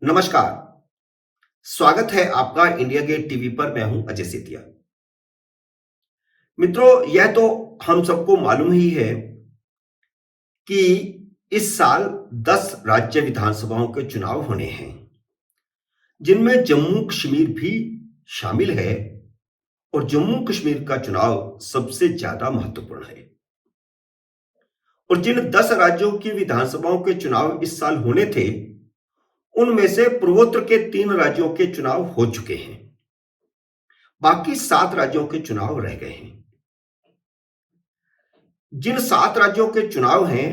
नमस्कार। स्वागत है आपका इंडिया गेट टीवी पर। मैं हूं अजय सेतिया। मित्रों, यह तो हम सबको मालूम ही है कि इस साल 10 राज्य विधानसभाओं के चुनाव होने हैं, जिनमें जम्मू कश्मीर भी शामिल है। और जम्मू कश्मीर का चुनाव सबसे ज्यादा महत्वपूर्ण है। और जिन 10 राज्यों की विधानसभाओं के चुनाव इस साल होने थे, उनमें से पूर्वोत्तर के 3 राज्यों के चुनाव हो चुके हैं। बाकी 7 राज्यों के चुनाव रह गए हैं। जिन 7 राज्यों के चुनाव हैं,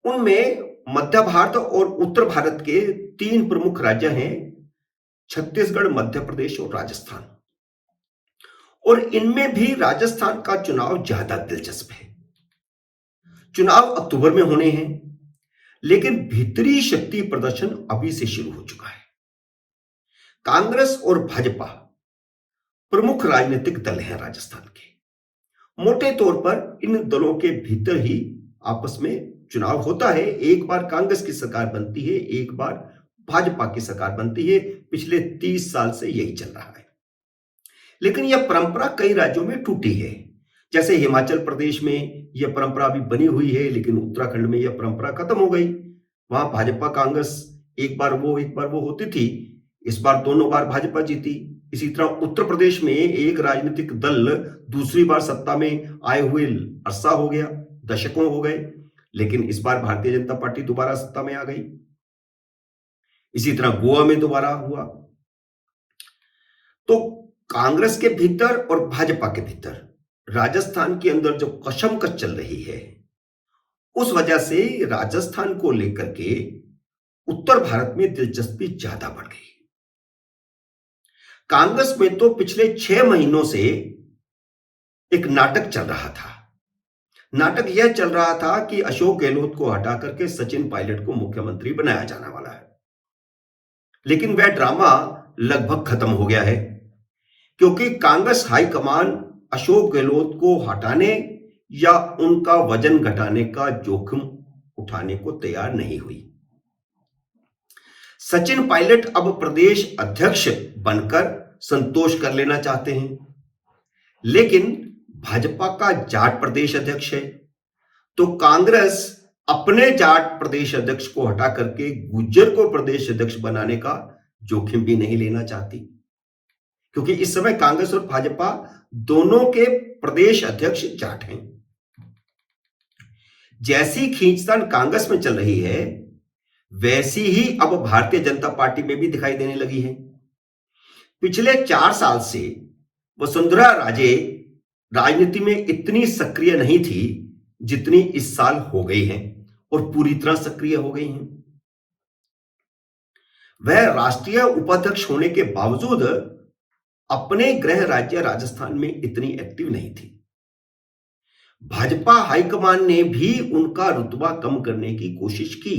उनमें मध्य भारत और उत्तर भारत के 3 प्रमुख राज्य हैं, छत्तीसगढ़, मध्य प्रदेश और राजस्थान। और इनमें भी राजस्थान का चुनाव ज्यादा दिलचस्प है। चुनाव अक्टूबर में होने हैं, लेकिन भीतरी शक्ति प्रदर्शन अभी से शुरू हो चुका है। कांग्रेस और भाजपा प्रमुख राजनीतिक दल हैं राजस्थान के। मोटे तौर पर इन दलों के भीतर ही आपस में चुनाव होता है। एक बार कांग्रेस की सरकार बनती है, एक बार भाजपा की सरकार बनती है। पिछले 30 साल से यही चल रहा है। लेकिन यह परंपरा कई राज्यों में टूटी है। जैसे हिमाचल प्रदेश में यह परंपरा अभी बनी हुई है, लेकिन उत्तराखंड में यह परंपरा खत्म हो गई। वहां भाजपा कांग्रेस एक बार वो होती थी। इस बार दोनों बार भाजपा जीती। इसी तरह उत्तर प्रदेश में एक राजनीतिक दल दूसरी बार सत्ता में आए हुए अरसा हो गया, दशकों हो गए, लेकिन इस बार भारतीय जनता पार्टी दोबारा सत्ता में आ गई। इसी तरह गोवा में दोबारा हुआ। तो कांग्रेस के भीतर और भाजपा के भीतर राजस्थान के अंदर जो कशमकश चल रही है, उस वजह से राजस्थान को लेकर के उत्तर भारत में दिलचस्पी ज्यादा बढ़ गई। कांग्रेस में तो पिछले 6 महीनों से एक नाटक चल रहा था। नाटक यह चल रहा था कि अशोक गहलोत को हटा करके सचिन पायलट को मुख्यमंत्री बनाया जाने वाला है। लेकिन वह ड्रामा लगभग खत्म हो गया है, क्योंकि कांग्रेस हाईकमान अशोक गहलोत को हटाने या उनका वजन घटाने का जोखिम उठाने को तैयार नहीं हुई। सचिन पायलट अब प्रदेश अध्यक्ष बनकर संतोष कर लेना चाहते हैं, लेकिन भाजपा का जाट प्रदेश अध्यक्ष है, तो कांग्रेस अपने जाट प्रदेश अध्यक्ष को हटा करके गुज्जर को प्रदेश अध्यक्ष बनाने का जोखिम भी नहीं लेना चाहती, क्योंकि इस समय कांग्रेस और भाजपा दोनों के प्रदेश अध्यक्ष जाट हैं। जैसी खींचतान कांग्रेस में चल रही है, वैसी ही अब भारतीय जनता पार्टी में भी दिखाई देने लगी है। पिछले 4 साल से वसुंधरा राजे राजनीति में इतनी सक्रिय नहीं थी जितनी इस साल हो गई हैं, और पूरी तरह सक्रिय हो गई हैं। वह राष्ट्रीय उपाध्यक्ष होने के बावजूद अपने गृह राज्य राजस्थान में इतनी एक्टिव नहीं थी। भाजपा हाईकमान ने भी उनका रुतबा कम करने की कोशिश की।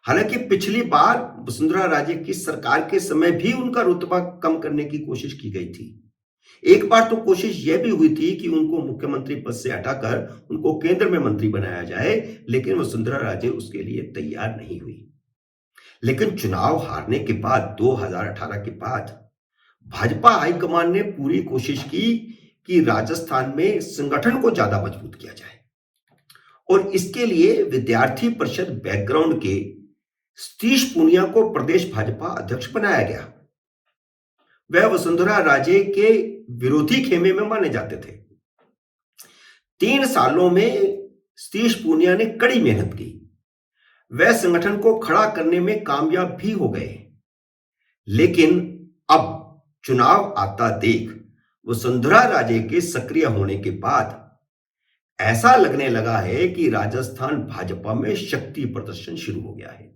हालांकि पिछली बार वसुंधरा राजे की सरकार के समय भी उनका रुतबा कम करने की कोशिश की गई थी। एक बार तो कोशिश यह भी हुई थी कि उनको मुख्यमंत्री पद से हटाकर उनको केंद्र में मंत्री बनाया जाए, लेकिन वसुंधरा राजे उसके लिए तैयार नहीं हुई। लेकिन चुनाव हारने के बाद 2018 के बाद भाजपा हाईकमान ने पूरी कोशिश की कि राजस्थान में संगठन को ज्यादा मजबूत किया जाए, और इसके लिए विद्यार्थी परिषद बैकग्राउंड के सतीश पूनिया को प्रदेश भाजपा अध्यक्ष बनाया गया। वह वसुंधरा राजे के विरोधी खेमे में माने जाते थे। 3 सालों में सतीश पूनिया ने कड़ी मेहनत की। वह संगठन को खड़ा करने में कामयाब भी हो गए। लेकिन अब चुनाव आता देख वसुंधरा राजे के सक्रिय होने के बाद ऐसा लगने लगा है कि राजस्थान भाजपा में शक्ति प्रदर्शन शुरू हो गया है।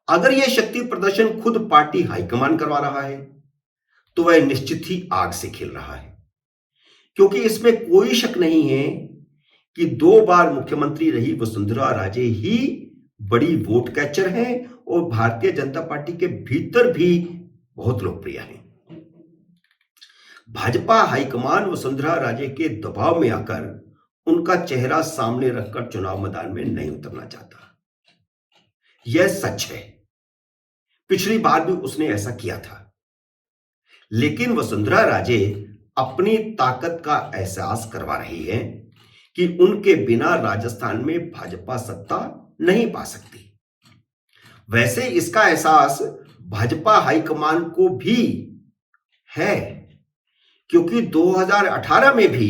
अगर यह शक्ति प्रदर्शन खुद पार्टी हाईकमान करवा रहा है, तो वह निश्चित ही आग से खेल रहा है, क्योंकि इसमें कोई शक नहीं है कि 2 बार मुख्यमंत्री रही वसुंधरा राजे ही बड़ी वोट कैचर हैं और भारतीय जनता पार्टी के भीतर भी बहुत लोकप्रिय हैं। भाजपा हाईकमान वसुंधरा राजे के दबाव में आकर उनका चेहरा सामने रखकर चुनाव मैदान में नहीं उतरना चाहता। यह सच है। पिछली बार भी उसने ऐसा किया था। लेकिन वसुंधरा राजे अपनी ताकत का एहसास करवा रही है कि उनके बिना राजस्थान में भाजपा सत्ता नहीं पा सकती। वैसे इसका एहसास भाजपा हाईकमान को भी है, क्योंकि 2018 में भी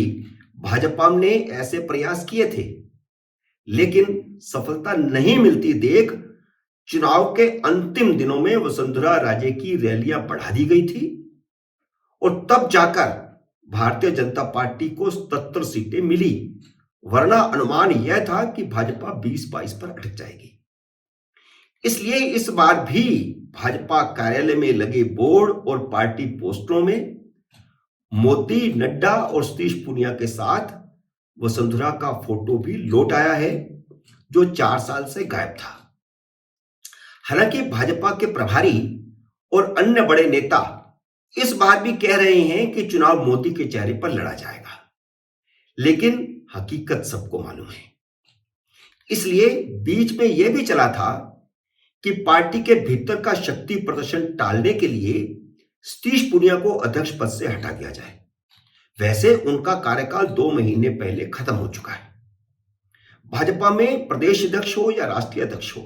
भाजपा ने ऐसे प्रयास किए थे, लेकिन सफलता नहीं मिलती देख चुनाव के अंतिम दिनों में वसुंधरा राजे की रैलियां बढ़ा दी गई थी और तब जाकर भारतीय जनता पार्टी को 77 सीटें मिली, वरना अनुमान यह था कि भाजपा 20-22 पर अटक जाएगी। इसलिए इस बार भी भाजपा कार्यालय में लगे बोर्ड और पार्टी पोस्टरों में मोदी, नड्डा और सतीश पूनिया के साथ वसुंधरा का फोटो भी लौट आया है, जो 4 साल से गायब था। हालांकि भाजपा के प्रभारी और अन्य बड़े नेता इस बार भी कह रहे हैं कि चुनाव मोदी के चेहरे पर लड़ा जाएगा, लेकिन हकीकत सबको मालूम है। इसलिए बीच में यह भी चला था कि पार्टी के भीतर का शक्ति प्रदर्शन टालने के लिए सतीश पूनिया को अध्यक्ष पद से हटा दिया जाए। वैसे उनका कार्यकाल 2 महीने पहले खत्म हो चुका है। भाजपा में प्रदेश अध्यक्ष हो या राष्ट्रीय अध्यक्ष हो,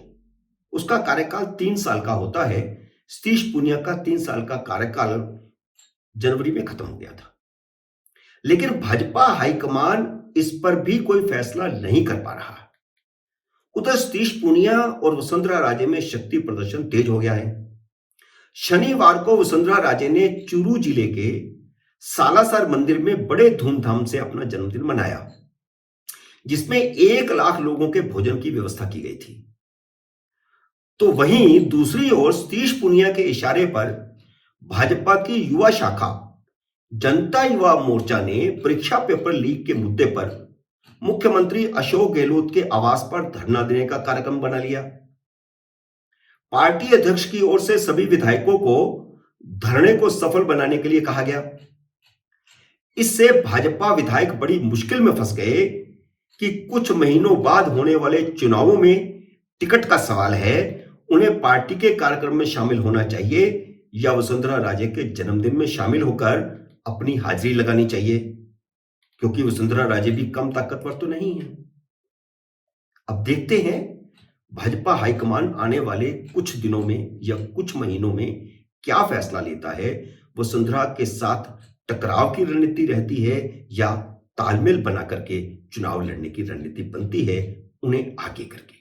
उसका कार्यकाल 3 साल का होता है। सतीश पूनिया का 3 साल का कार्यकाल जनवरी में खत्म हो गया था, लेकिन भाजपा हाईकमान इस पर भी कोई फैसला नहीं कर पा रहा। उधर सतीश पूनिया और वसुंधरा राजे में शक्ति प्रदर्शन तेज हो गया है। शनिवार को वसुंधरा राजे ने चूरू जिले के सालासर मंदिर में बड़े धूमधाम से अपना जन्मदिन मनाया, जिसमें 1 लाख लोगों के भोजन की व्यवस्था की गई थी। तो वहीं दूसरी ओर सतीश पूनिया के इशारे पर भाजपा की युवा शाखा जनता युवा मोर्चा ने परीक्षा पेपर लीक के मुद्दे पर मुख्यमंत्री अशोक गहलोत के आवास पर धरना देने का कार्यक्रम बना लिया। पार्टी अध्यक्ष की ओर से सभी विधायकों को धरने को सफल बनाने के लिए कहा गया। इससे भाजपा विधायक बड़ी मुश्किल में फंस गए कि कुछ महीनों बाद होने वाले चुनावों में टिकट का सवाल है, उन्हें पार्टी के कार्यक्रम में शामिल होना चाहिए या वसुंधरा राजे के जन्मदिन में शामिल होकर अपनी हाजिरी लगानी चाहिए, क्योंकि वसुंधरा राजे भी कम ताकतवर तो नहीं है। अब देखते हैं भाजपा हाईकमान आने वाले कुछ दिनों में या कुछ महीनों में क्या फैसला लेता है। वसुंधरा के साथ टकराव की रणनीति रहती है या तालमेल बना करके चुनाव लड़ने की रणनीति बनती है, उन्हें आगे करके।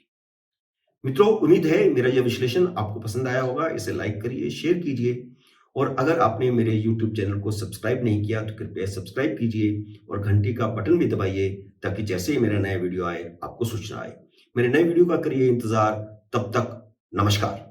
मित्रों, उम्मीद है मेरा यह विश्लेषण आपको पसंद आया होगा। इसे लाइक करिए, शेयर कीजिए, और अगर आपने मेरे YouTube चैनल को सब्सक्राइब नहीं किया तो कृपया सब्सक्राइब कीजिए और घंटी का बटन भी दबाइए, ताकि जैसे ही मेरा नया वीडियो आए आपको सूचना आए। मेरे नए वीडियो का करिए इंतजार। तब तक नमस्कार।